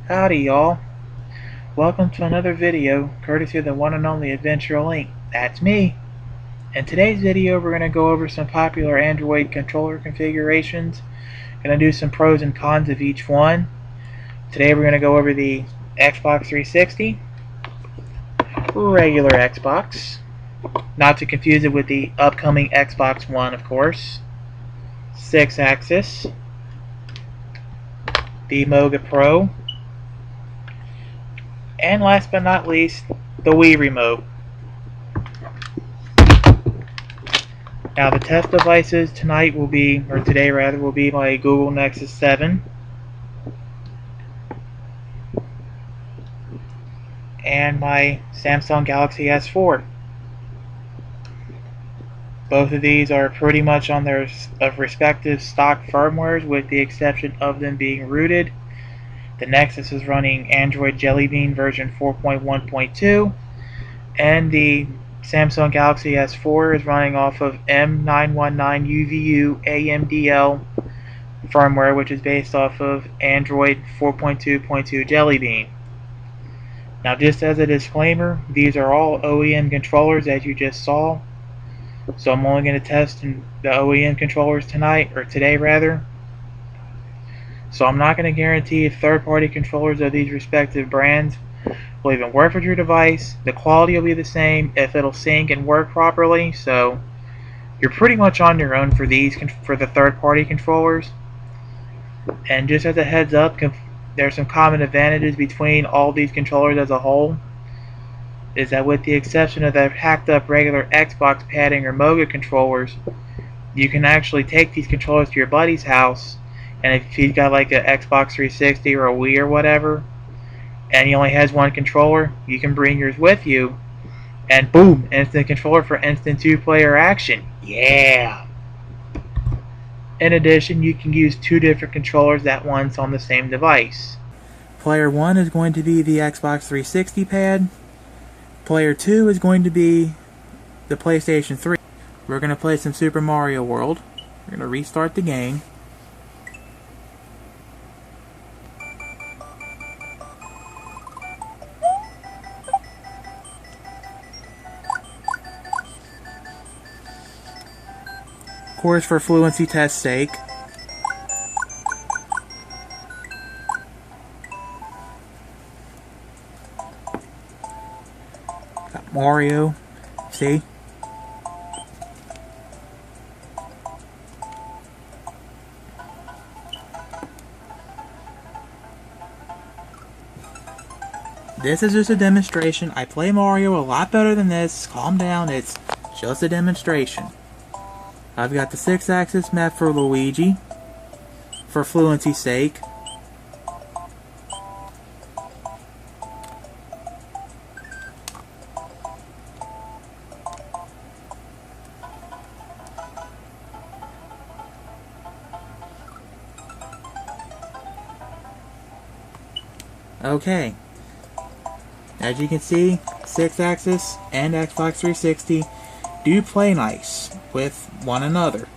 Howdy y'all, welcome to another video courtesy of the one and only Adventure Link. That's me. In today's video we're going to go over some popular Android controller configurations. Going to do some pros and cons of each one. Today we're going to go over the Xbox 360, regular Xbox, not to confuse it with the upcoming Xbox One of course, Sixaxis, the Moga Pro, and last but not least, the Wii Remote. Now the test devices tonight will be, or today rather, will be my Google Nexus 7 and my Samsung Galaxy S4. Both of these are pretty much on their respective stock firmwares with the exception of them being rooted. The Nexus is running Android Jelly Bean version 4.1.2 and the Samsung Galaxy S4 is running off of M919 UVU AMDL firmware, which is based off of Android 4.2.2 Jelly Bean. Now just as a disclaimer, these are all OEM controllers as you just saw, so I'm only going to test the OEM controllers tonight, or today rather. So I'm not going to guarantee if third-party controllers of these respective brands will even work with your device. The quality will be the same, if it'll sync and work properly, so you're pretty much on your own for these, for the third-party controllers. And just as a heads up, there's some common advantages between all these controllers as a whole, is that with the exception of the hacked up regular Xbox padding or Moga controllers, you can actually take these controllers to your buddy's house, and if he's got like an Xbox 360 or a Wii or whatever, and he only has one controller, you can bring yours with you, and boom, instant controller for instant two-player action. Yeah! In addition, you can use two different controllers at once on the same device. Player 1 is going to be the Xbox 360 pad. Player 2 is going to be the PlayStation 3. We're going to play some Super Mario World. We're going to restart the game. Of course, for fluency test's sake, got Mario, see? This is just a demonstration. I play Mario a lot better than this. Calm down, it's just a demonstration. I've got the Sixaxis map for Luigi, for fluency's sake. Okay, as you can see, Sixaxis and Xbox 360 do play nice with one another.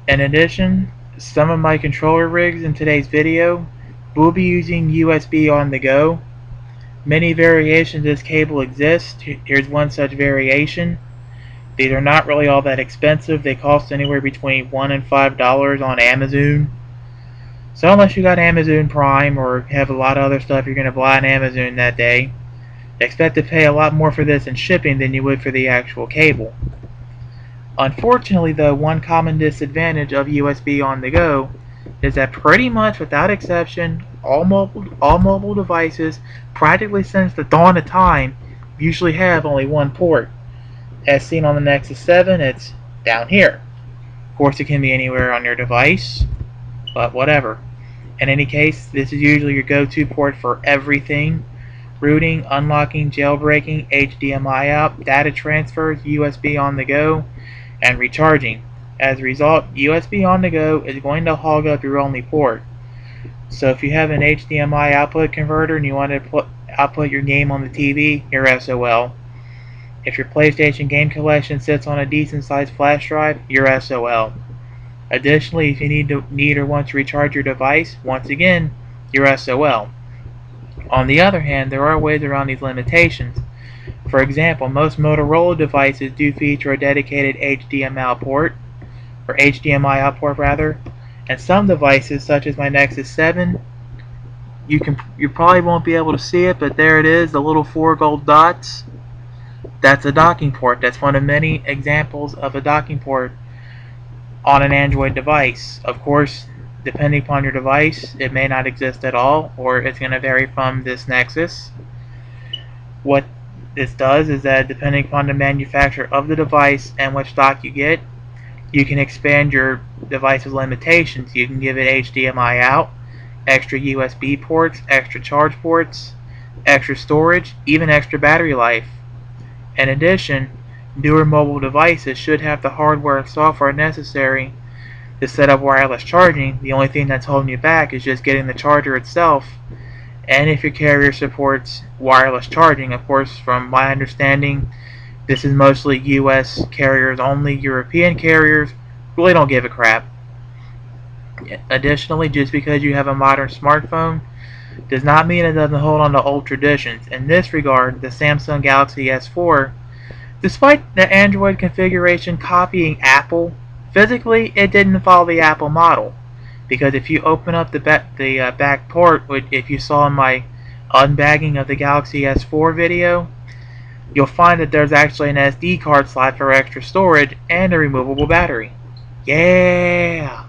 In addition, some of my controller rigs in today's video will be using USB on the go. Many variations of this cable exist. Here's one such variation. These are not really all that expensive. They cost anywhere between $1 and $5 on Amazon. So unless you got Amazon Prime or have a lot of other stuff you're going to buy on Amazon that day, expect to pay a lot more for this in shipping than you would for the actual cable. Unfortunately though, one common disadvantage of USB on the go is that pretty much without exception, all mobile devices, practically since the dawn of time, usually have only one port. As seen on the Nexus 7, it's down here. Of course it can be anywhere on your device, but whatever. In any case, this is usually your go-to port for everything: rooting, unlocking, jailbreaking, HDMI out, data transfers, USB on the go, and recharging. As a result, USB on the go is going to hog up your only port. So if you have an HDMI output converter and you want to output your game on the TV, you're SOL. If your PlayStation game collection sits on a decent sized flash drive, you're SOL. Additionally, if you need or want to recharge your device, once again, you're SOL. On the other hand, there are ways around these limitations. For example, most Motorola devices do feature a dedicated HDMI port, or HDMI output rather, and some devices, such as my Nexus 7, you probably won't be able to see it, but there it is, the little 4 gold dots. That's a docking port. That's one of many examples of a docking port on an Android device. Of course, depending upon your device, it may not exist at all, or it's going to vary from this Nexus. What this does is that depending upon the manufacturer of the device and which dock you get, you can expand your device's limitations. You can give it HDMI out, extra USB ports, extra charge ports, extra storage, even extra battery life. In addition, newer mobile devices should have the hardware and software necessary to set up wireless charging. The only thing that's holding you back is just getting the charger itself, and if your carrier supports wireless charging. Of course, from my understanding, this is mostly US carriers only. European carriers really don't give a crap. Additionally, just because you have a modern smartphone does not mean it doesn't hold on to old traditions. In this regard, the Samsung Galaxy S4, despite the Android configuration copying Apple, physically it didn't follow the Apple model. Because if you open up the back port, if you saw in my unbagging of the Galaxy S4 video, you'll find that there's actually an SD card slot for extra storage and a removable battery. Yeah!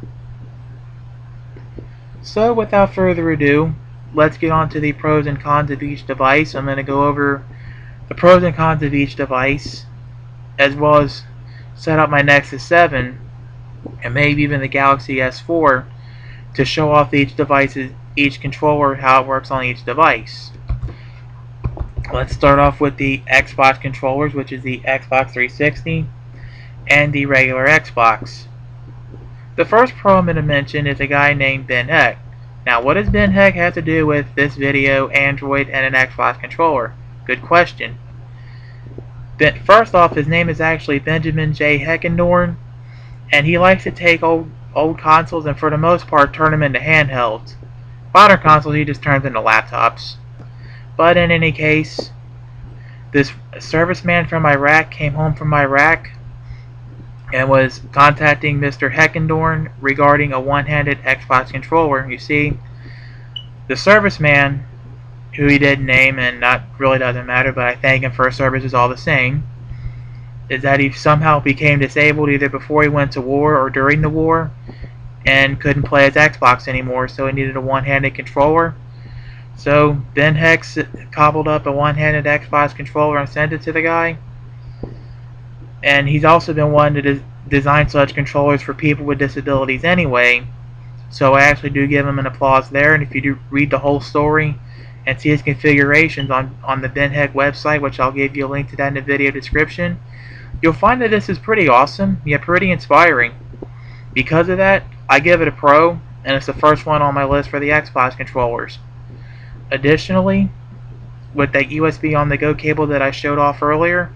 So without further ado, let's get on to the pros and cons of each device. I'm going to go over the pros and cons of each device, as well as set up my Nexus 7 and maybe even the Galaxy S4 to show off each controller, how it works on each device. Let's start off with the Xbox controllers, which is the Xbox 360 and the regular Xbox. The first pro I'm going to mention is a guy named Ben Heck. Now, what does Ben Heck have to do with this video, Android, and an Xbox controller? Good question. First off, his name is actually Benjamin J. Heckendorn, and he likes to take old consoles and for the most part turn them into handhelds. Modern consoles he just turns into laptops. But in any case, this serviceman from Iraq came home from Iraq and was contacting Mr. Heckendorn regarding a one-handed Xbox controller. You see, the serviceman, who he didn't name, and that really doesn't matter, but I thank him for his services all the same, is that he somehow became disabled either before he went to war or during the war and couldn't play his Xbox anymore, so he needed a one-handed controller. So Ben Hex cobbled up a one-handed Xbox controller and sent it to the guy. And he's also been wanting to design such controllers for people with disabilities anyway, so I actually do give him an applause there. And if you do read the whole story and see his configurations on the Ben Heck website, which I'll give you a link to that in the video description, you'll find that this is pretty awesome, yet pretty inspiring. Because of that, I give it a pro, and it's the first one on my list for the Xbox controllers. Additionally, with that USB on-the-go cable that I showed off earlier,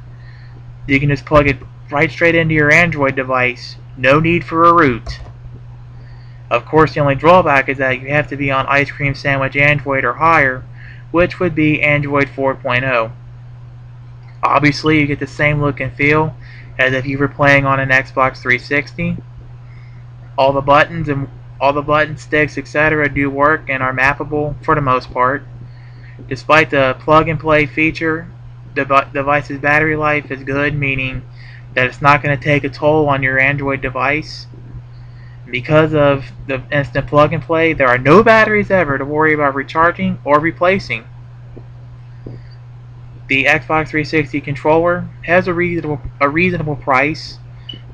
you can just plug it right straight into your Android device. No need for a root. Of course, the only drawback is that you have to be on Ice Cream Sandwich Android or higher, which would be Android 4.0. Obviously, you get the same look and feel as if you were playing on an Xbox 360. All the buttons, sticks, etc. do work and are mappable for the most part. Despite the plug-and-play feature, the device's battery life is good, meaning that it's not going to take a toll on your Android device. Because of the instant plug-and-play, there are no batteries ever to worry about recharging or replacing. The Xbox 360 controller has a reasonable price,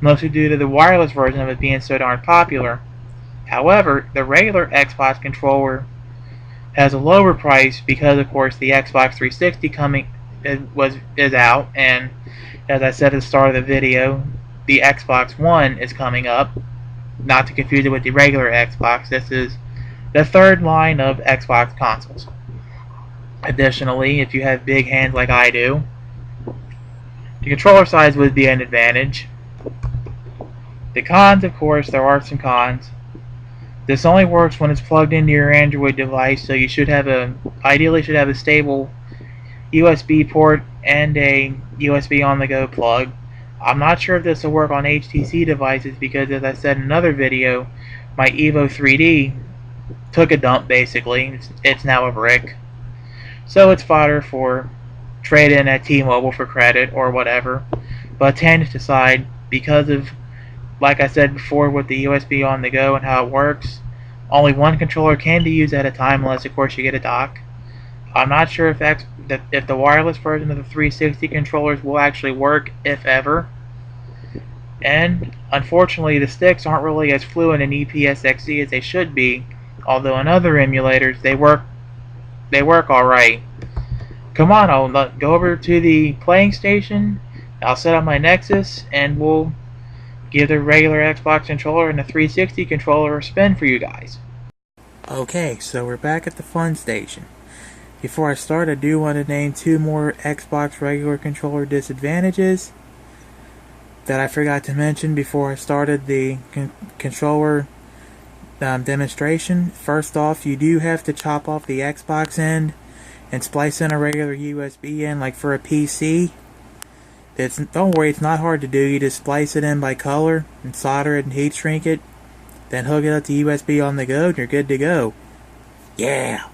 mostly due to the wireless version of it being so darn popular. However, the regular Xbox controller has a lower price because, of course, the Xbox 360 is out, and as I said at the start of the video, the Xbox One is coming up. Not to confuse it with the regular Xbox, this is the third line of Xbox consoles. Additionally, if you have big hands like I do, the controller size would be an advantage. The cons, of course, there are some cons. This only works when it's plugged into your Android device, so you should have ideally should have a stable USB port and a USB on-the-go plug. I'm not sure if this will work on HTC devices because, as I said in another video, my Evo 3D took a dump basically. It's now a brick. So it's fodder for trade-in at T-Mobile for credit or whatever. But tangent aside, because of, like I said before, with the USB on the go and how it works, only one controller can be used at a time unless of course you get a dock. I'm not sure if the wireless version of the 360 controllers will actually work, if ever. And unfortunately, the sticks aren't really as fluent in EPSXE as they should be, although in other emulators they work alright. Come on, I'll go over to the playing station, I'll set up my Nexus, and we'll give the regular Xbox controller and the 360 controller a spin for you guys. Okay, so we're back at the fun station. Before I start, I do want to name 2 more Xbox regular controller disadvantages that I forgot to mention before I started the controller demonstration. First off, you do have to chop off the Xbox end and splice in a regular USB in, like for a PC. Don't worry, it's not hard to do. You just splice it in by color and solder it and heat shrink it, then hook it up to USB on the go, and you're good to go. Yeah!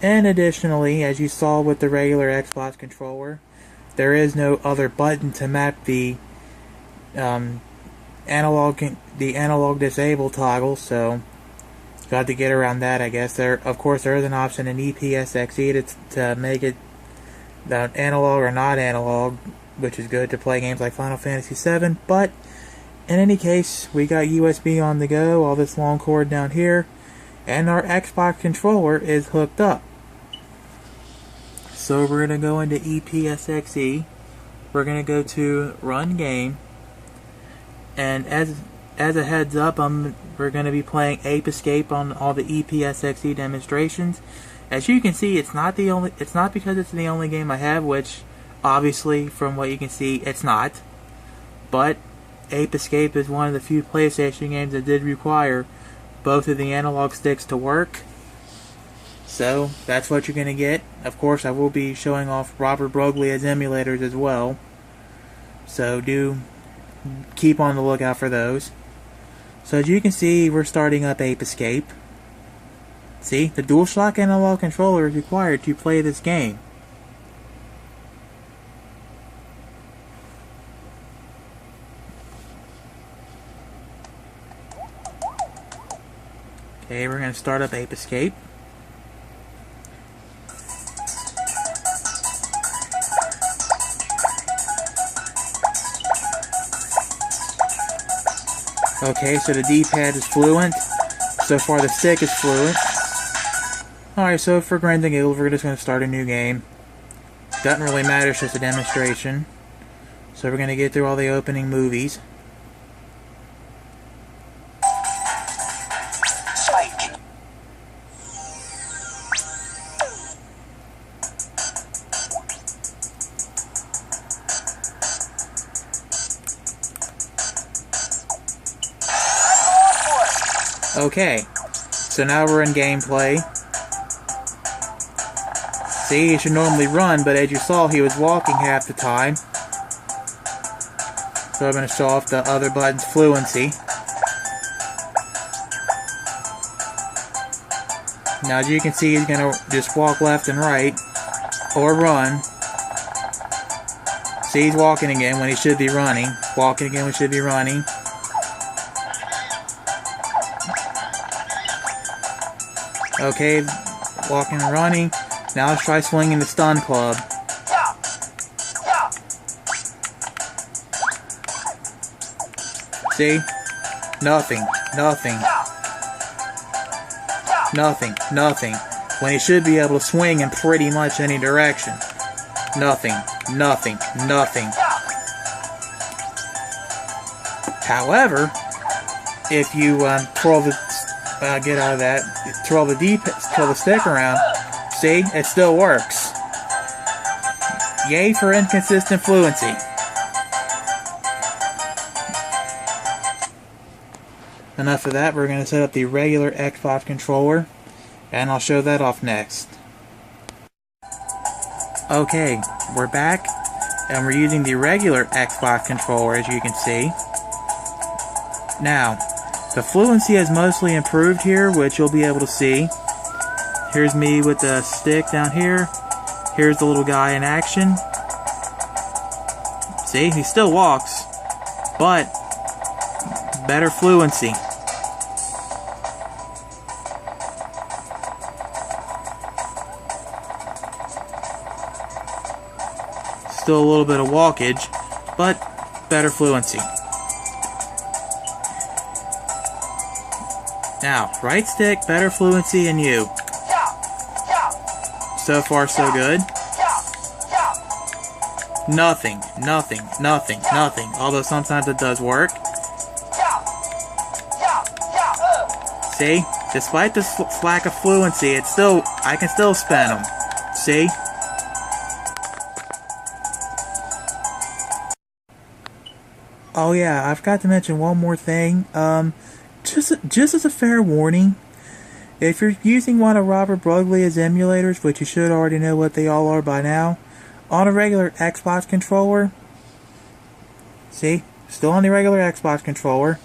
And additionally, as you saw with the regular Xbox controller, there is no other button to map the analog disable toggle, so got to get around that, I guess. Of course, there is an option in EPSXE to make it analog or not analog, which is good to play games like Final Fantasy VII. But in any case, we got USB on the go, all this long cord down here, and our Xbox controller is hooked up. So we're going to go into EPSXE. We're going to go to Run Game, and as a heads up, we're going to be playing Ape Escape on all the EPSXE demonstrations. As you can see, it's not because it's the only game I have, which obviously from what you can see it's not. But Ape Escape is one of the few PlayStation games that did require both of the analog sticks to work. So that's what you're going to get. Of course, I will be showing off Robert Broglia's emulators as well. So do keep on the lookout for those. So as you can see, we're starting up Ape Escape. See, the DualShock analog controller is required to play this game. Okay, we're going to start up Ape Escape. Okay, so the D-pad is fluent. So far the stick is fluent. Alright, so for grins and giggles, we're just going to start a new game. Doesn't really matter, it's just a demonstration. So we're going to get through all the opening movies. Okay, so now we're in gameplay. See, he should normally run, but as you saw, he was walking half the time. So I'm going to show off the other button's fluency. Now as you can see, he's going to just walk left and right, or run. See, he's walking again when he should be running. Walking again when he should be running. Okay, walking and running. Now let's try swinging the stun club. See? Nothing. Nothing. Nothing. Nothing. When he should be able to swing in pretty much any direction. Nothing. Nothing. Nothing. However, if you twirl the get out of that, twirl the stick around, see, it still works. Yay for inconsistent fluency. enough of that. We're going to set up the regular Xbox controller, and I'll show that off next. Okay, we're back, and we're using the regular Xbox controller, as you can see. Now, the fluency has mostly improved here, which you'll be able to see. Here's me with the stick down here. Here's the little guy in action. See, he still walks, but better fluency. Still a little bit of walkage, but better fluency. Now, right stick, better fluency, and you. So far, so good. Nothing, nothing, nothing, nothing. Although sometimes it does work. See? Despite this lack of fluency, I can still spin them. See? Oh yeah, I forgot to mention one more thing. Just as a fair warning, if you're using one of Robert Broglia's emulators, which you should already know what they all are by now, on a regular Xbox controller, see, still on the regular Xbox controller,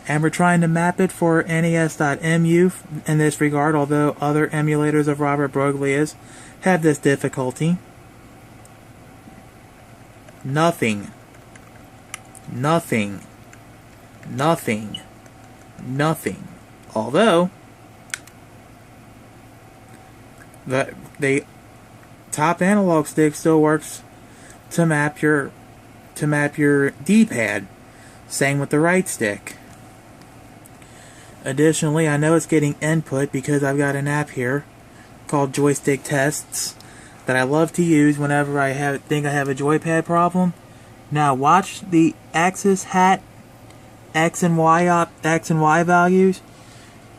and we're trying to map it for NES.mu in this regard, although other emulators of Robert Broglia's have this difficulty. Nothing. Nothing. Nothing. Nothing. Although the top analog stick still works to map your D-pad. Same with the right stick. Additionally, I know it's getting input because I've got an app here called Joystick Tests that I love to use whenever I think I have a joypad problem. Now watch the axis hat X and Y values,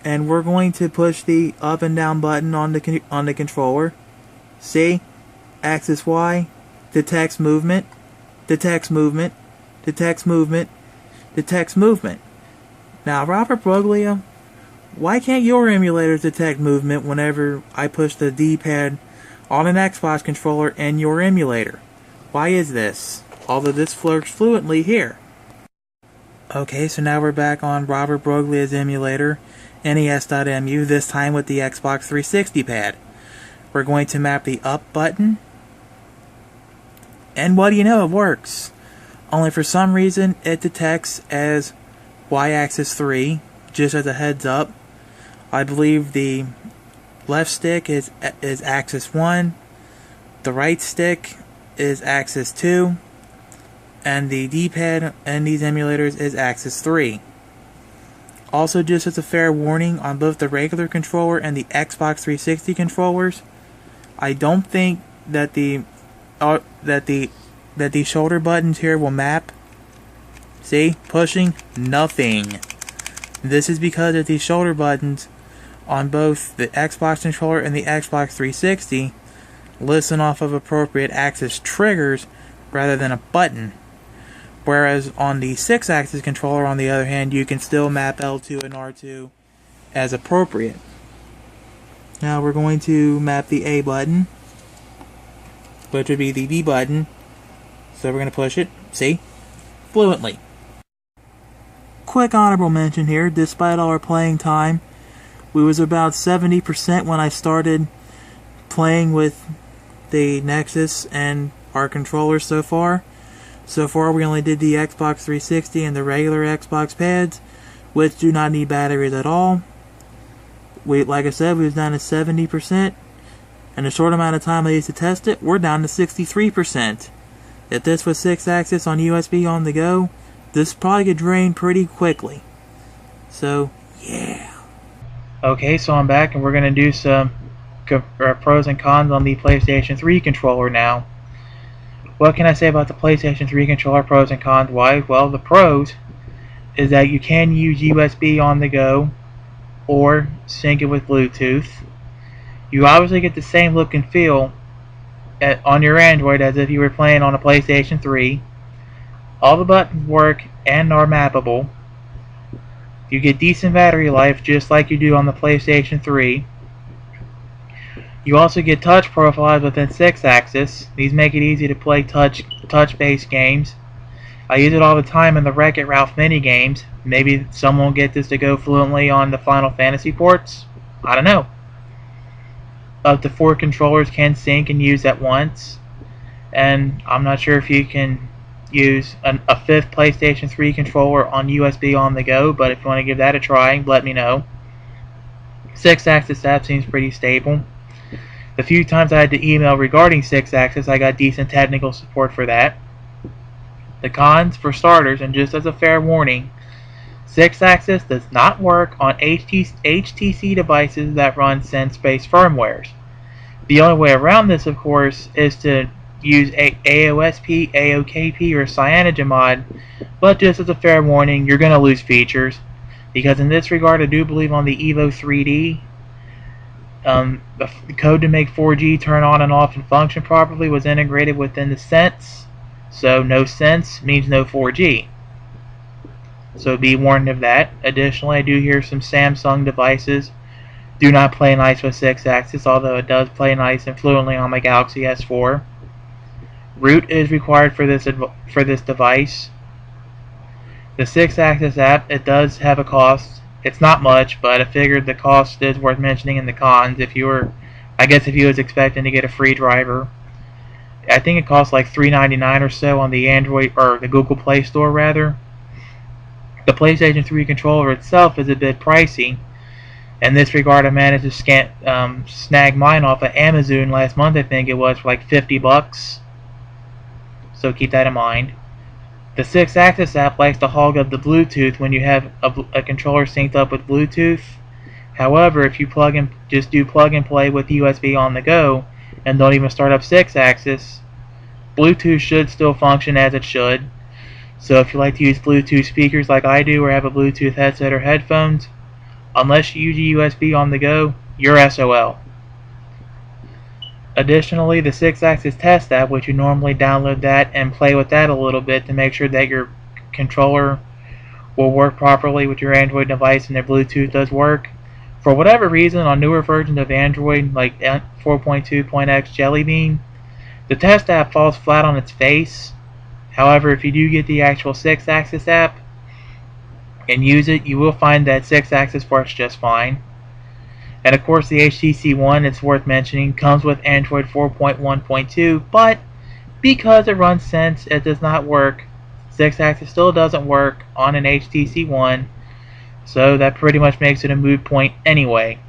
and we're going to push the up and down button on the controller. See? Axis Y detects movement, detects movement, detects movement, detects movement. Now, Robert Broglia, why can't your emulators detect movement whenever I push the D-pad on an Xbox controller in your emulator? Why is this? Although this works fluently here. Okay, so now we're back on Robert Broglia's emulator, NES.mu, this time with the Xbox 360 pad. We're going to map the up button, and what do you know, it works. Only for some reason it detects as Y-axis 3, just as a heads up. I believe the left stick is axis 1, the right stick is axis 2, and the D-pad in these emulators is axis 3. Also, just as a fair warning, on both the regular controller and the Xbox 360 controllers, I don't think that the shoulder buttons here will map. See? Pushing? Nothing. This is because of these shoulder buttons on both the Xbox controller and the Xbox 360 listen off of appropriate axis triggers rather than a button. Whereas on the Sixaxis controller, on the other hand, you can still map L2 and R2 as appropriate. Now we're going to map the A button, which would be the B button. So we're going to push it, see, fluently. Quick honorable mention here, despite all our playing time, we was about 70% when I started playing with the Nexus and our controllers so far. So far we only did the Xbox 360 and the regular Xbox pads, which do not need batteries at all. Like I said, we was down to 70%. In a short amount of time I used to test it, we're down to 63%. If this was Sixaxis on USB on the go, this probably could drain pretty quickly. So, yeah. Okay, so I'm back and we're going to do some pros and cons on the PlayStation 3 controller now. What can I say about the PlayStation 3 controller, pros and cons wise? Well, the pros is that you can use USB on the go or sync it with Bluetooth. You obviously get the same look and feel on your Android as if you were playing on a PlayStation 3. All the buttons work and are mappable. You get decent battery life just like you do on the PlayStation 3. You also get touch profiles within Sixaxis. These make it easy to play touch-based games. I use it all the time in the Wreck-It Ralph minigames. Maybe someone will get this to go fluently on the Final Fantasy ports. I don't know. Up to 4 controllers can sync and use at once. And I'm not sure if you can use a 5th PlayStation 3 controller on USB on the go, but if you want to give that a try, let me know. Sixaxis app seems pretty stable. The few times I had to email regarding Sixaxis, I got decent technical support for that. The cons, for starters, and just as a fair warning, Sixaxis does not work on HTC devices that run Sense-based firmwares. The only way around this, of course, is to use AOSP, AOKP, or CyanogenMod, but just as a fair warning, you're going to lose features, because in this regard, I do believe on the Evo 3D, the code to make 4G turn on and off and function properly was integrated within the Sense, so no Sense means no 4G. So be warned of that. Additionally, I do hear some Samsung devices do not play nice with Sixaxis, although it does play nice and fluently on my Galaxy S4. Root is required for this device. The Sixaxis app, it does have a cost. It's not much, but I figured the cost is worth mentioning in the cons if you were, I guess if you was expecting to get a free driver. I think it costs like $3.99 or so on the Android, or the Google Play Store rather. The PlayStation 3 controller itself is a bit pricey. In this regard, I managed to snag mine off of Amazon last month, I think it was, for like $50. So keep that in mind. The Sixaxis app likes to hog up the Bluetooth when you have a controller synced up with Bluetooth. However, if you just do plug and play with USB on the go and don't even start up Sixaxis, Bluetooth should still function as it should. So if you like to use Bluetooth speakers like I do, or have a Bluetooth headset or headphones, unless you use USB on the go, you're SOL. Additionally, the Sixaxis test app, which you normally download that and play with that a little bit to make sure that your controller will work properly with your Android device and their Bluetooth does work. For whatever reason, on newer versions of Android, like 4.2.x Jelly Bean, the test app falls flat on its face. However, if you do get the actual Sixaxis app and use it, you will find that Sixaxis works just fine. And of course, the HTC One, it's worth mentioning, comes with Android 4.1.2, but because it runs Sense, it does not work. Sixaxis still doesn't work on an HTC One, so that pretty much makes it a moot point anyway.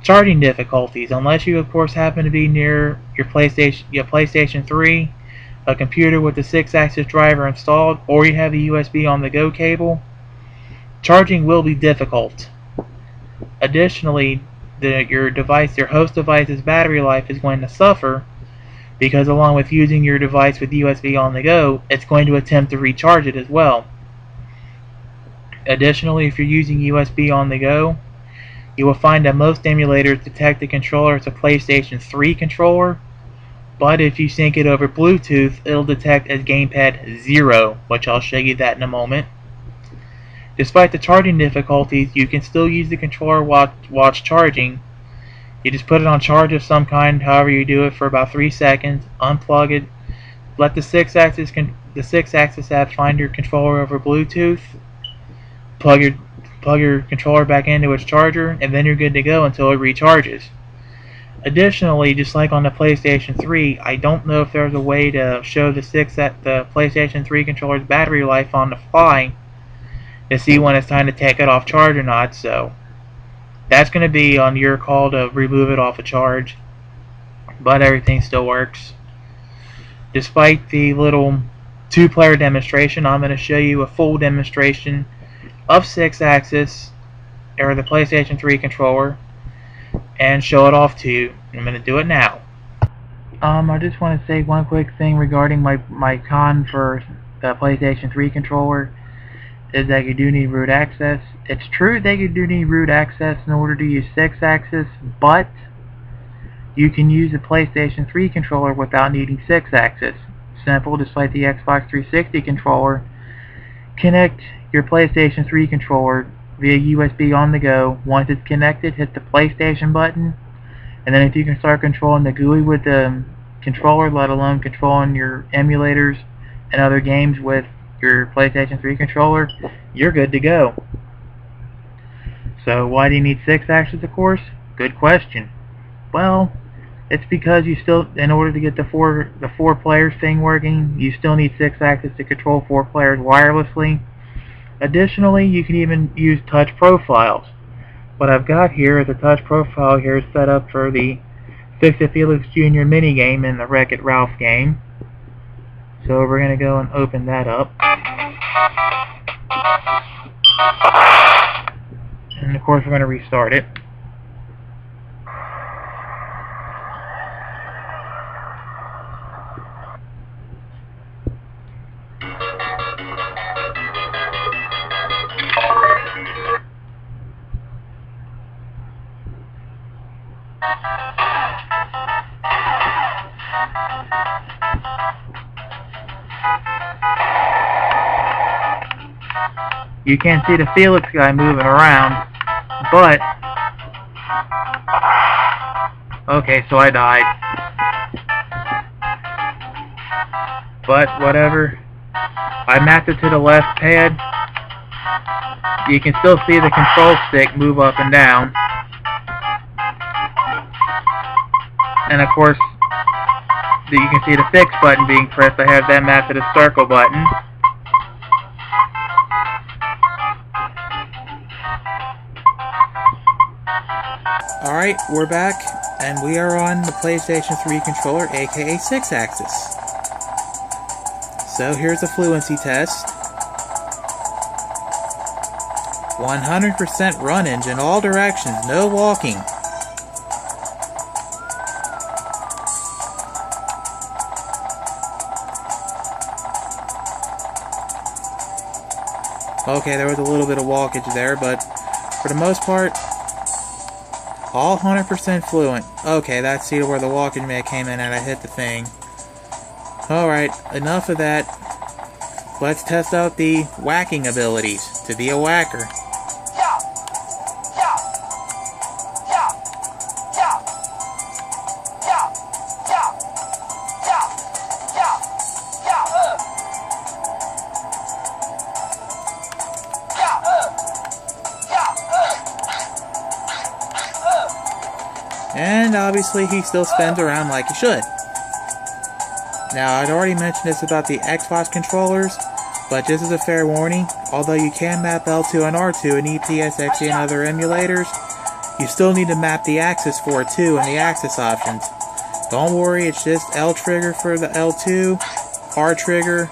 Charging difficulties, unless you of course happen to be near your PlayStation 3, a computer with the Sixaxis driver installed, or you have a USB on the go cable, charging will be difficult. Additionally, your host device's battery life is going to suffer because along with using your device with USB on the go, it's going to attempt to recharge it as well. Additionally, if you're using USB on the go, you will find that most emulators detect the controller as a PlayStation 3 controller, but if you sync it over Bluetooth, it'll detect as Gamepad 0, which I'll show you that in a moment. Despite the charging difficulties, you can still use the controller while charging. You just put it on charge of some kind, however you do it, for about 3 seconds, unplug it, let the Sixaxis app find your controller over Bluetooth, plug your controller back into its charger, and then you're good to go until it recharges. Additionally, just like on the PlayStation 3, I don't know if there's a way to show the PlayStation 3 controller's battery life on the fly to see when it's time to take it off charge or not, so that's going to be on your call to remove it off a charge, but everything still works. Despite the little 2-player demonstration, I'm going to show you a full demonstration of Sixaxis, or the PlayStation 3 controller, and show it off to you. I'm going to do it now. I just want to say one quick thing regarding my con for the PlayStation 3 controller, is that you do need root access. It's true that you do need root access in order to use Sixaxis, but you can use the PlayStation 3 controller without needing Sixaxis. Simple, just like the Xbox 360 controller. Connect your PlayStation 3 controller via USB on the go. Once it's connected, hit the PlayStation button, and then if you can start controlling the GUI with the controller, let alone controlling your emulators and other games with your PlayStation 3 controller, you're good to go. So why do you need Sixaxis, of course? Good question. Well, it's because you still, in order to get the four players thing working, you still need Sixaxis to control 4 players wirelessly. Additionally, you can even use touch profiles. What I've got here is a touch profile here set up for the Fix It Felix Jr. minigame in the Wreck-It Ralph game. So we're going to go and open that up. And of course we're going to restart it. You can't see the Felix guy moving around, but okay, so I died. But whatever. I mapped it to the left pad. You can still see the control stick move up and down. And of course, you can see the fix button being pressed. I have that mapped to the circle button. Alright, we're back, and we are on the PlayStation 3 controller, aka Sixaxis. So here's the fluency test. 100% run-ins in all directions, no walking. Okay, there was a little bit of walkage there, but for the most part, all 100% fluent. Okay, that's see where the walkage may have came in and I hit the thing. Alright, enough of that. Let's test out the whacking abilities to be a whacker. And obviously he still spins around like he should. Now, I'd already mentioned this about the Xbox controllers, but just as a fair warning, although you can map L2 and R2 in EPSXE and other emulators, you still need to map the axis for it too in the axis options. Don't worry, it's just L trigger for the L2, R trigger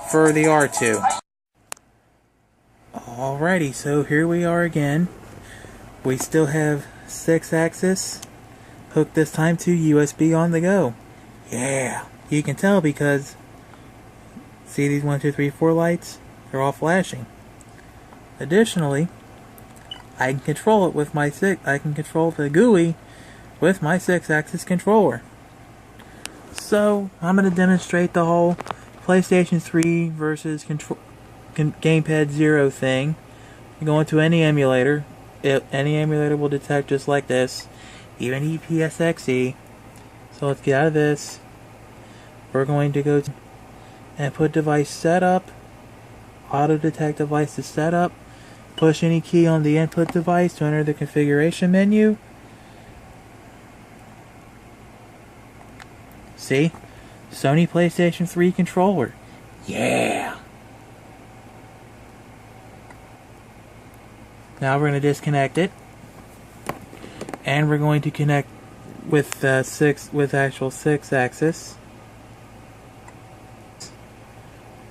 for the R2. Alrighty, so here we are again. We still have Sixaxis hooked this time to USB on the go. Yeah, you can tell because see these 1, 2, 3, 4 lights? They're all flashing. Additionally, I can control it with my I can control the GUI with my Sixaxis controller. So I'm going to demonstrate the whole PlayStation 3 versus Gamepad 0 thing. You go into any emulator. Any emulator will detect just like this, even EPSXE. So let's get out of this. We're going to go and put device setup, auto detect device to setup, push any key on the input device to enter the configuration menu. See? Sony PlayStation 3 controller. Yeah! Now we're going to disconnect it, and we're going to connect with actual Sixaxis.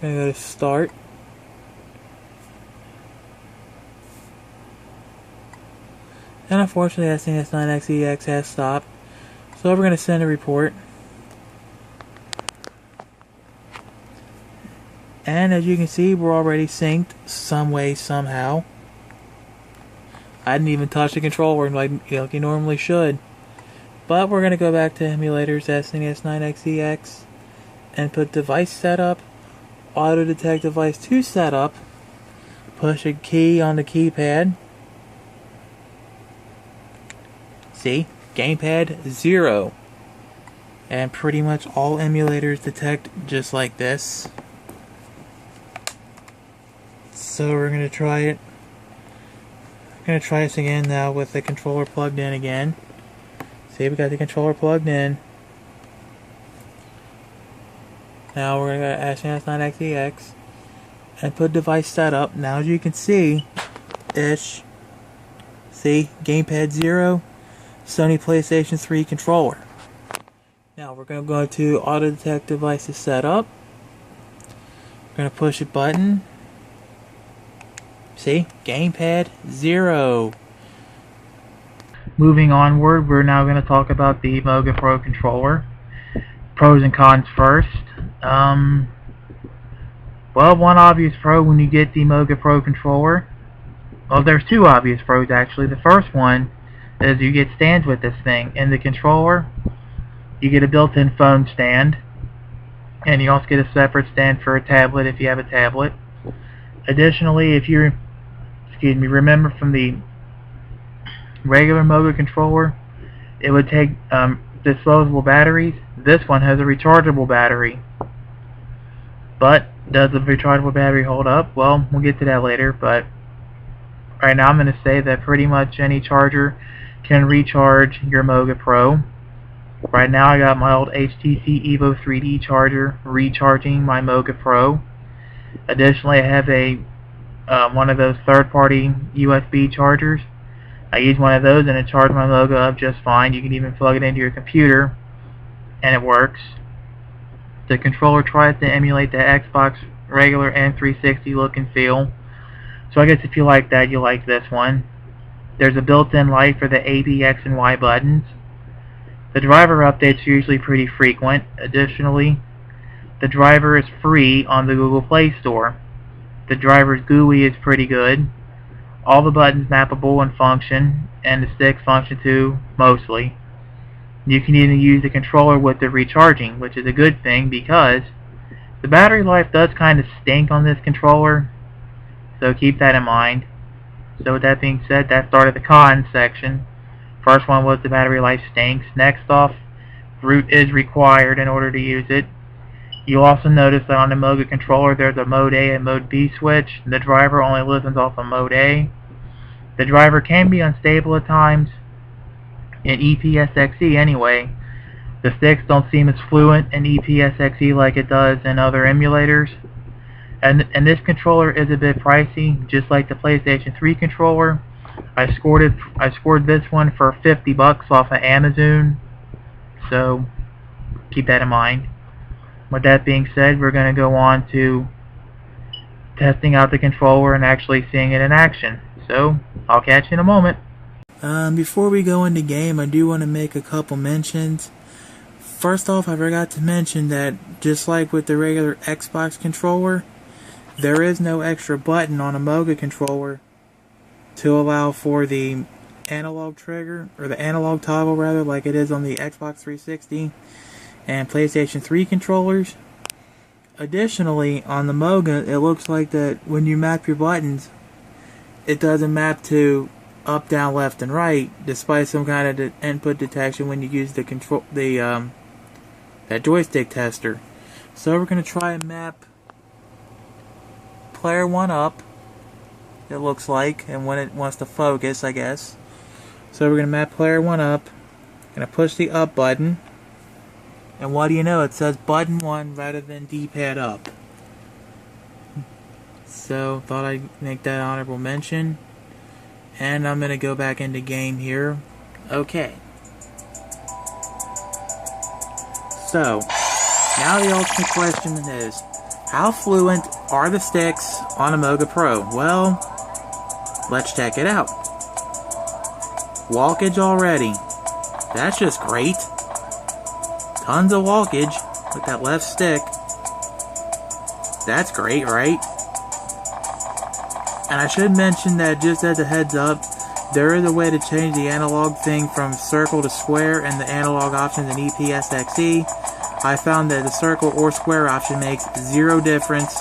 I'm going to go to Start. And unfortunately, that SNES9XEX has stopped. So we're going to send a report. And as you can see, we're already synced some way, somehow. I didn't even touch the controller like you normally should. But we're going to go back to emulators, SNES9XEX, and put device setup, auto detect device to setup, push a key on the keypad. See? Gamepad 0. And pretty much all emulators detect just like this. So we're going to try it. We're going to try this again now with the controller plugged in again. See, we got the controller plugged in. Now we're going to go to SNES9XEX and put device setup. Now as you can see, see, Gamepad 0, Sony Playstation 3 controller. Now we're going to go to Auto Detect Devices Setup. We're going to push a button. See, Gamepad 0. Moving onward, we're now going to talk about the Moga Pro controller. Pros and cons first. Well, one obvious pro when you get the Moga Pro controller. Well, there's two obvious pros actually. The first one is you get stands with this thing. In the controller, you get a built-in phone stand, and you also get a separate stand for a tablet if you have a tablet. Additionally, if you remember from the regular Moga controller, it would take disposable batteries. This one has a rechargeable battery. But does the rechargeable battery hold up? Well, we'll get to that later, but right now I'm going to say that pretty much any charger can recharge your Moga Pro. Right now I got my old HTC Evo 3D charger recharging my Moga Pro. Additionally, I have a one of those third-party USB chargers. I use one of those and it charges my Moga up just fine. You can even plug it into your computer and it works. The controller tries to emulate the Xbox regular and 360 look and feel. So I guess if you like that, you like this one. There's a built-in light for the A, B, X, and Y buttons. The driver updates are usually pretty frequent. Additionally, the driver is free on the Google Play Store. The driver's GUI is pretty good. All the buttons mappable and function, and the sticks function too, mostly. You can even use the controller with the recharging, which is a good thing because the battery life does kind of stink on this controller, so keep that in mind. So with that being said, that started the cons section. First one was the battery life stinks. Next off, root is required in order to use it. You'll also notice that on the Moga controller there's a Mode A and Mode B switch. The driver only listens off of Mode A. The driver can be unstable at times. In EPSXE anyway, the sticks don't seem as fluent in EPSXE like it does in other emulators. And this controller is a bit pricey, just like the PlayStation 3 controller. I scored this one for $50 off of Amazon, so keep that in mind. With that being said, we're going to go on to testing out the controller and actually seeing it in action. So I'll catch you in a moment. Before we go into game, I do want to make a couple mentions. First off, I forgot to mention that just like with the regular Xbox controller, there is no extra button on a Moga controller to allow for the analog trigger, or the analog toggle rather, like it is on the Xbox 360 and PlayStation 3 controllers. Additionally, on the Moga, it looks like that when you map your buttons, it doesn't map to up, down, left, and right, despite some kind of input detection when you use the that joystick tester. So we're going to try and map player 1 up, it looks like, and when it wants to focus, I guess. So we're going to map player 1 up, going to push the up button, and what do you know, it says button 1 rather than D-pad up. So thought I'd make that honorable mention. And I'm going to go back into game here. Okay. So, now the ultimate question is, how fluent are the sticks on a Moga Pro? Well, let's check it out. Walkage already. That's just great. Tons of walkage with that left stick. That's great, right? And I should mention that, just as a heads up, there is a way to change the analog thing from circle to square in the analog options in EPSXE. I found that the circle or square option makes zero difference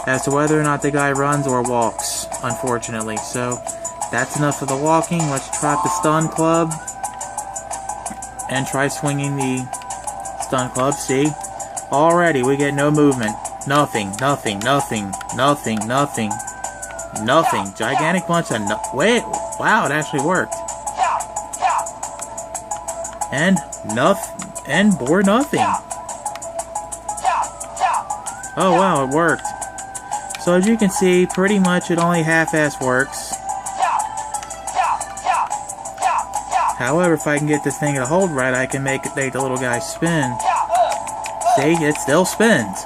as to whether or not the guy runs or walks, unfortunately. So that's enough of the walking. Let's try the stun club and try swinging the stun club. See? Already we get no movement. Nothing, nothing, nothing, nothing, nothing, nothing. Gigantic bunch of wait, wow, it actually worked. And nothing, and bore nothing. Oh wow, it worked. So as you can see, pretty much it only half-ass works. However, if I can get this thing to hold right, I can make the little guy spin. See, it still spins.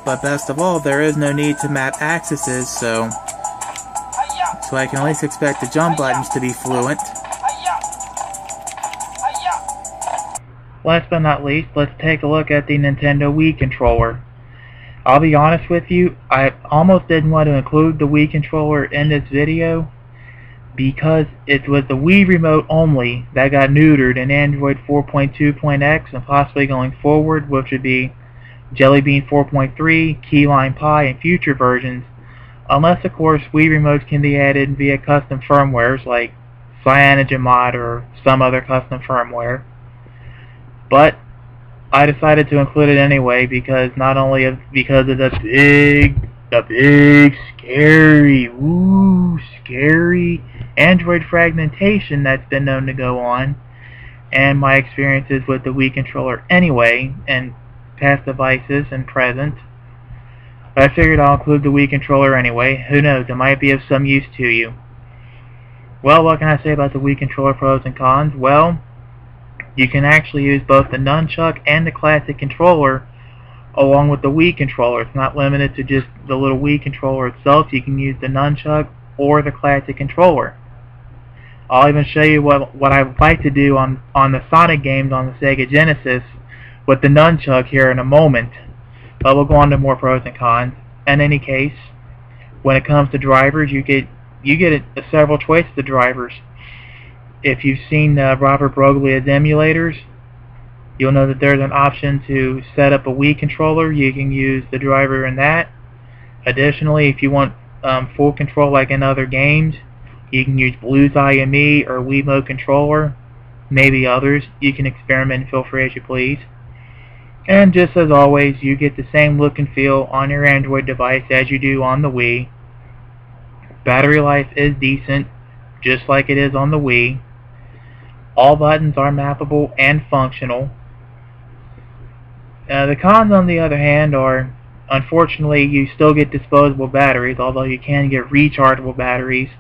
But best of all, there is no need to map axes, so I can at least expect the jump buttons to be fluent. Last but not least, let's take a look at the Nintendo Wii controller. I'll be honest with you, I almost didn't want to include the Wii controller in this video because it was the Wii Remote only that got neutered in Android 4.2.x and possibly going forward, which would be Jelly Bean 4.3, Keyline Pie, and future versions, unless of course Wii Remotes can be added via custom firmwares like CyanogenMod or some other custom firmware. But I decided to include it anyway because not only because of the big, scary Android fragmentation that's been known to go on, and my experiences with the Wii controller anyway, and past devices and present. But I figured I'll include the Wii controller anyway. Who knows, it might be of some use to you. Well, what can I say about the Wii controller pros and cons? Well, you can actually use both the nunchuck and the classic controller along with the Wii controller. It's not limited to just the little Wii controller itself. You can use the nunchuck or the classic controller. I'll even show you what I would like to do on the Sonic games on the Sega Genesis with the nunchuck here in a moment. But we'll go on to more pros and cons. In any case, when it comes to drivers, you get several choices of drivers. If you've seen Robert Broglia's emulators, you'll know that there's an option to set up a Wii controller. You can use the driver in that. Additionally, if you want full control like in other games, you can use Blue's IME or Wii Remote controller, maybe others. You can experiment and feel free as you please. And just as always, you get the same look and feel on your Android device as you do on the Wii. Battery life is decent, just like it is on the Wii. All buttons are mappable and functional. The cons, on the other hand, are, unfortunately, you still get disposable batteries, although you can get rechargeable batteries.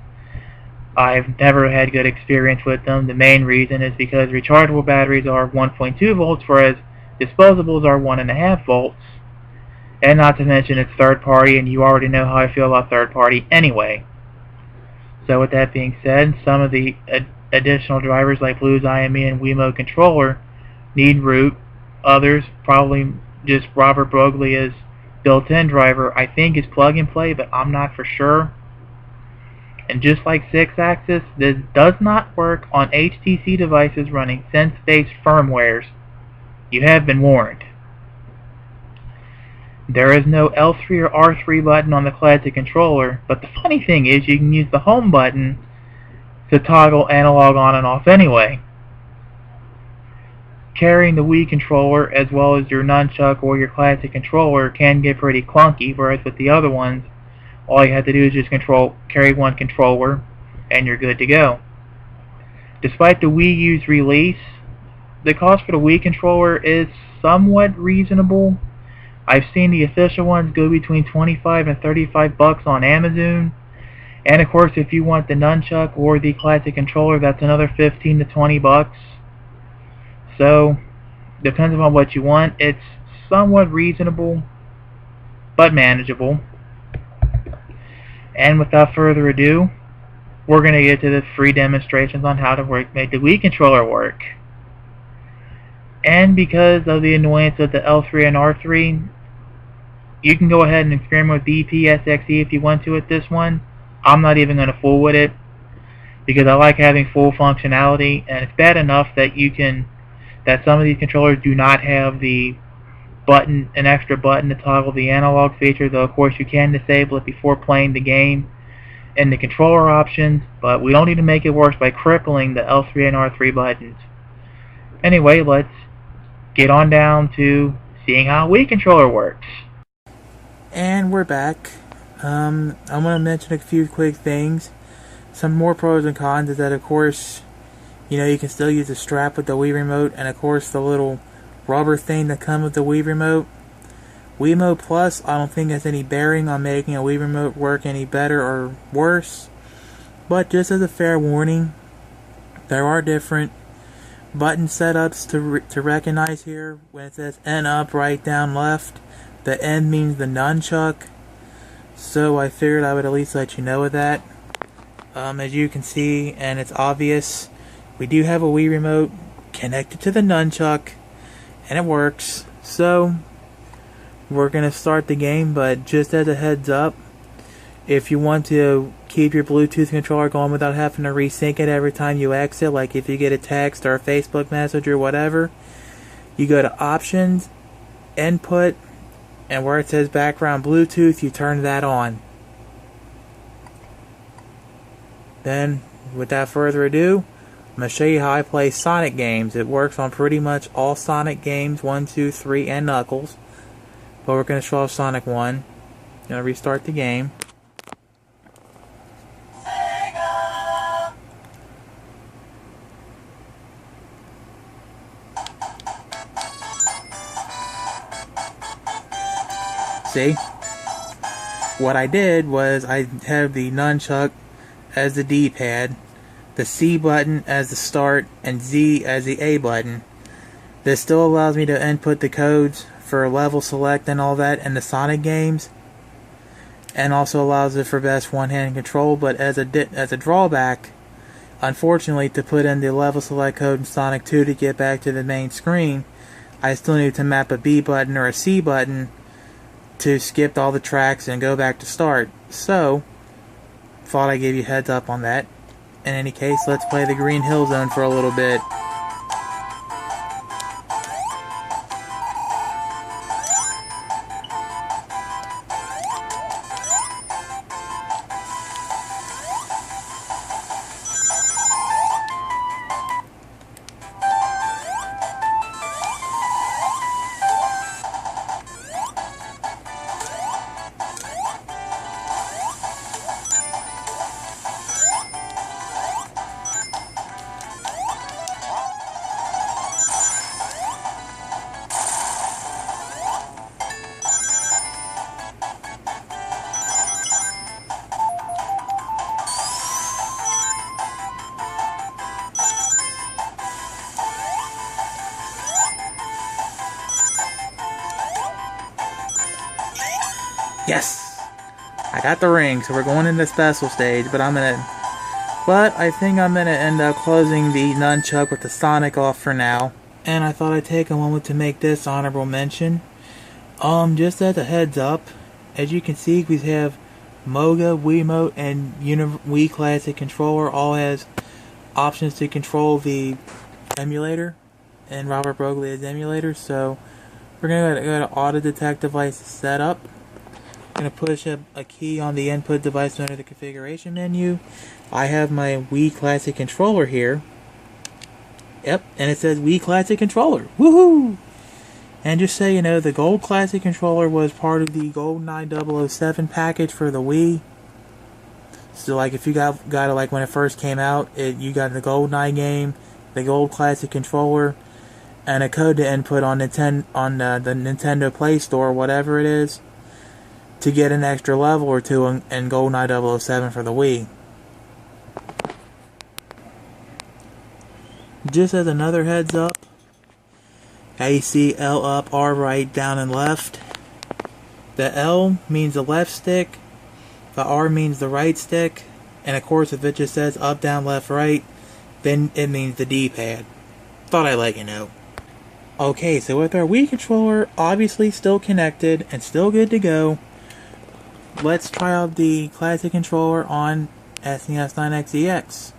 I've never had good experience with them. The main reason is because rechargeable batteries are 1.2 volts, whereas disposables are 1.5 volts. And not to mention it's third party, and you already know how I feel about third party anyway. So with that being said, some of the additional drivers like Blue's IME and Wii Remote controller need root. Others, probably just Robert Broglia's built-in driver, I think is plug and play, but I'm not for sure. And just like Sixaxis, this does not work on HTC devices running sense-based firmwares. You have been warned. There is no L3 or R3 button on the classic controller, but the funny thing is you can use the home button to toggle analog on and off anyway. Carrying the Wii controller as well as your nunchuck or your classic controller can get pretty clunky, whereas with the other ones, all you have to do is just carry one controller and you're good to go. Despite the Wii U's release, the cost for the Wii controller is somewhat reasonable. I've seen the official ones go between 25 and 35 bucks on Amazon. And of course, if you want the nunchuck or the classic controller, that's another 15 to 20 bucks. So, depends on what you want. It's somewhat reasonable, but manageable. And without further ado, we're going to get to the free demonstrations on how to make the Wii controller work. And because of the annoyance of the L3 and R3, you can go ahead and experiment with the EPSXE if you want to with this one. I'm not even going to fool with it because I like having full functionality, and it's bad enough that some of these controllers do not have the an extra button to toggle the analog feature, though of course you can disable it before playing the game in the controller options, but we don't need to make it worse by crippling the L3 and R3 buttons. Anyway, let's get on down to seeing how Wii controller works. And we're back. I'm going to mention a few quick things. Some more pros and cons is that, of course, you can still use the strap with the Wii Remote, and of course the little rubber thing that comes with the Wii Remote. Wii Remote Plus, I don't think has any bearing on making a Wii Remote work any better or worse. But just as a fair warning, there are different button setups to recognize here. When it says N up, right, down, left, the N means the nunchuck. So I figured I would at least let you know of that. As you can see, and it's obvious, we do have a Wii Remote connected to the nunchuck, and it works. So we're going to start the game, but just as a heads up, if you want to keep your Bluetooth controller going without having to resync it every time you exit, like if you get a text or a Facebook message or whatever, you go to Options, Input, and where it says Background Bluetooth, you turn that on. Then, without further ado, I'm going to show you how I play Sonic games. It works on pretty much all Sonic games, 1, 2, 3, and Knuckles. But we're going to show off Sonic 1. I'm going to restart the game. See? What I did was I have the nunchuck as the D-pad, the C button as the start, and Z as the A button. This still allows me to input the codes for level select and all that in the Sonic games, and also allows it for best one-hand control. But as a drawback, unfortunately, to put in the level select code in Sonic 2 to get back to the main screen, I still need to map a B button or a C button to skip all the tracks and go back to start. So, thought I'd give you a heads up on that. In any case, let's play the Green Hill Zone for a little bit. Yes! I got the ring, so we're going into the special stage, but I think I'm gonna end up closing the nunchuck with the Sonic off for now. And I thought I'd take a moment to make this honorable mention. Just as a heads up, as you can see, we have Moga, Wii Remote, and Wii Classic Controller all has options to control the emulator, and Robert Broglie's emulator. So we're gonna go to Auto Detect Device Setup. I'm going to push a key on the input device under the configuration menu. I have my Wii Classic Controller here. Yep, and it says Wii Classic Controller. Woohoo! And just so you know, the Gold Classic Controller was part of the GoldenEye 007 package for the Wii. So like if you got it like when it first came out, you got the GoldenEye game, the Gold Classic Controller, and a code to input on the Nintendo Play Store, whatever it is, to get an extra level or two in GoldenEye 007 for the Wii. Just as another heads up, how you see L up, R right, down, and left. The L means the left stick, the R means the right stick, and of course if it just says up, down, left, right, then it means the D-pad. Thought I'd let you know. Okay, so with our Wii controller obviously still connected and still good to go, let's try out the Classic Controller on SNES 9X EX.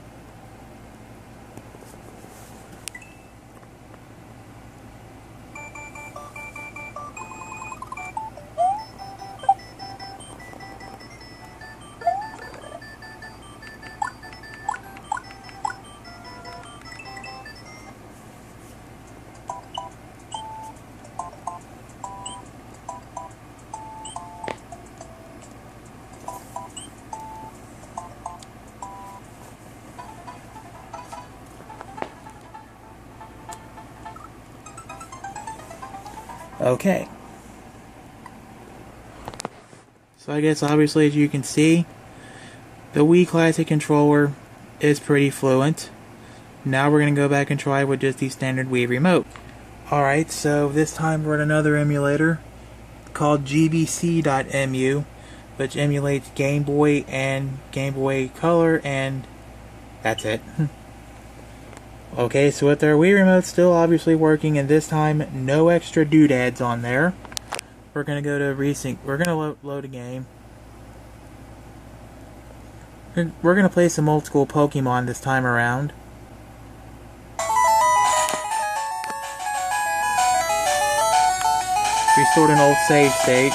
Okay. So I guess obviously, as you can see, the Wii Classic controller is pretty fluent. Now we're going to go back and try with just the standard Wii Remote. Alright, so this time we're in another emulator called gbc.mu, which emulates Game Boy and Game Boy Color, and that's it. Okay, so with our Wii Remote still obviously working, and this time no extra doodads on there. We're going to go to Resync. We're going to load a game. We're going to play some old school Pokemon this time around. Restored an old save state.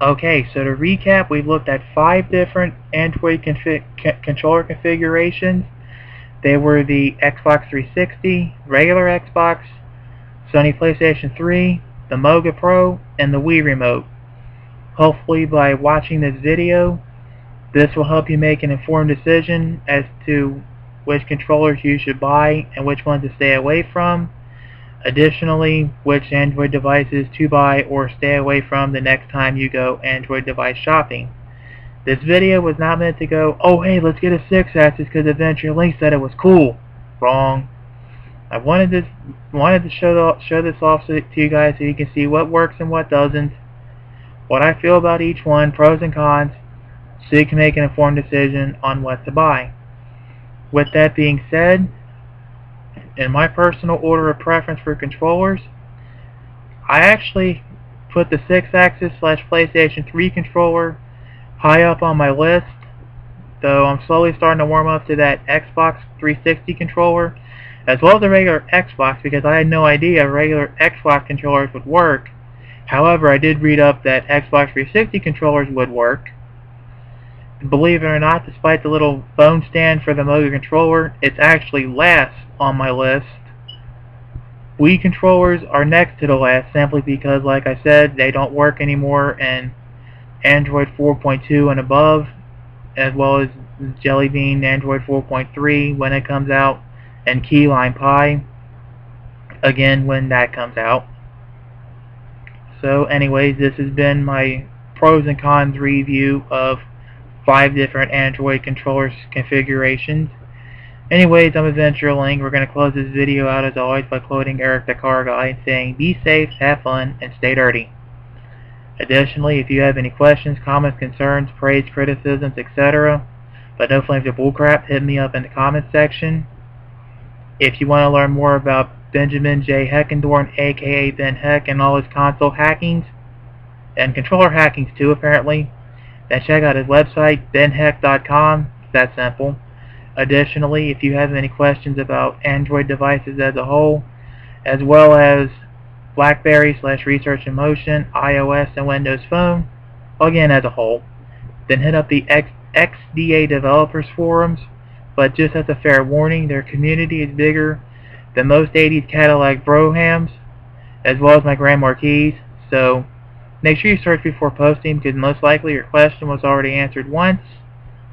Okay, so to recap, we've looked at 5 different Android controller configurations. They were the Xbox 360, regular Xbox, Sony Playstation 3, the Moga Pro, and the Wii Remote. Hopefully by watching this video, this will help you make an informed decision as to which controllers you should buy and which ones to stay away from. Additionally, which Android devices to buy or stay away from the next time you go Android device shopping. This video was not meant to go, oh hey, let's get a Sixaxis because Adventure Link said it was cool. Wrong. I wanted to show this off to you guys so you can see what works and what doesn't, what I feel about each one, pros and cons, so you can make an informed decision on what to buy. With that being said, in my personal order of preference for controllers, I actually put the Sixaxis / PlayStation 3 controller high up on my list, though I'm slowly starting to warm up to that Xbox 360 controller, as well as the regular Xbox, because I had no idea regular Xbox controllers would work. However, I did read up that Xbox 360 controllers would work. Believe it or not, despite the little bone stand for the Moga controller, it's actually last on my list. Wii controllers are next to the last, simply because, like I said, they don't work anymore in Android 4.2 and above, as well as Jelly Bean Android 4.3 when it comes out, and Key Lime Pie again when that comes out. So anyways, this has been my pros and cons review of 5 different Android controllers configurations. Anyways, I'm Adventure Link. We're going to close this video out as always by quoting Eric the Car Guy and saying, be safe, have fun, and stay dirty. Additionally, if you have any questions, comments, concerns, praise, criticisms, etc., but no flames or bullcrap, hit me up in the comments section. If you want to learn more about Benjamin J. Heckendorn, aka Ben Heck, and all his console hackings, and controller hackings too apparently, then check out his website, benheck.com. It's that simple. Additionally, if you have any questions about Android devices as a whole, as well as BlackBerry / Research in Motion, iOS, and Windows Phone, again as a whole, then hit up the XDA Developers Forums. But just as a fair warning, their community is bigger than most 80s Cadillac brohams, as well as my Grand Marquis, so make sure you search before posting, because most likely your question was already answered once,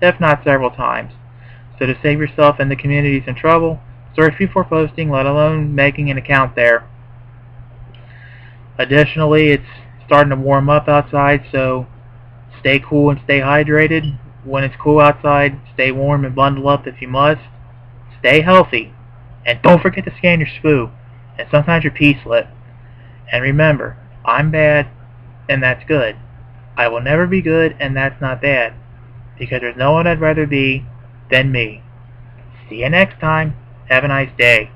if not several times. So to save yourself and the community some trouble, search before posting, let alone making an account there. Additionally, it's starting to warm up outside, so stay cool and stay hydrated. When it's cool outside, stay warm and bundle up if you must. Stay healthy, and don't forget to scan your SPOO, and sometimes your P-slip. And remember, I'm bad, and that's good. I will never be good, and that's not bad, because there's no one I'd rather be than me. See you next time. Have a nice day.